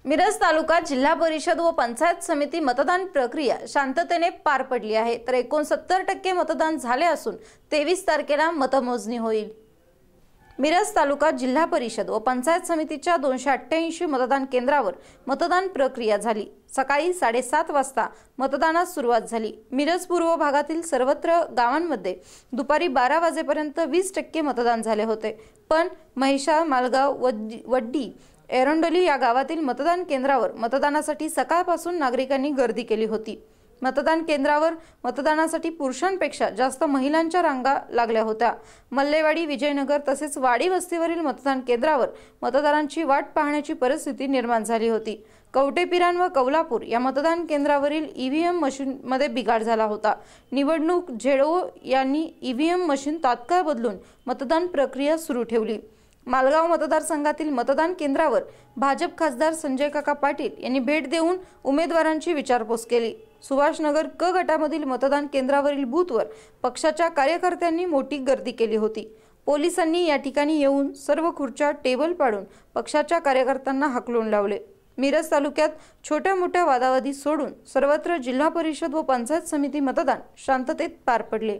मिरज तालुका जिल्हा परिषद व पंचायत समिती मतदान प्रक्रिया शांततेने पार पडली आहे। तर 69% मतदान झाले असून 23 तारखेला मतमोजणी होईल। मिरज तालुका जिल्हा परिषद व पंचायत समितीच्या 288 मतदान केंद्रावर मतदान प्रक्रिया झाली। सकाळी 7:30 वाजता मतदानास सुरुवात झाली। मिरज पूर्व भागातील सर्वत्र गावांमध्ये दुपारी 12 वाजेपर्यंत 20% मतदान झाले होते। पण महिषा, मालगाव, वड्डी, एरंडोली या गावातील मतदान केंद्रावर मतदानासाठी सकाळपासून नागरिकांनी गर्दी केली होती। मतदान केंद्रावर मतदानासाठी पुरुषांपेक्षा जास्त महिलांच्या रांगा लागल्या होत्या। मल्लेवाडी, विजयनगर तसेच वाडी वस्तीवरील मतदान केंद्रावर मतदारांची वाट पाहण्याची परिस्थिती निर्माण झाली होती। कवटेपिरान व कौलापूर या मतदान केंद्रावरील ईव्हीएम मशीनमध्ये बिघाड झाला होता। निवडणूक झेडओ यांनी ईव्हीएम मशीन तात्काळ बदलून मतदान प्रक्रिया सुरू ठेवली। मालगाव मतदारसंघातील मतदान केंद्रावर भाजप खासदार संजय काका पाटील यांनी भेट देऊन उमेदवारांची विचारपूस केली। सुभाषनगर क गटामधील मतदान केंद्रावरील बूथवर पक्षाच्या कार्यकर्त्यांनी मोठी गर्दी केली होती। पोलिसांनी या ठिकाणी येऊन सर्व खुर्च्या टेबल पाडून पक्षाच्या कार्यकर्त्यांना हाकलून लावले। मिरज तालुक्यात छोट्या मोठ्या वादावादी सोडून सर्वत्र जिल्हा परिषद व पंचायत समिती मतदान शांततेत पार पडले।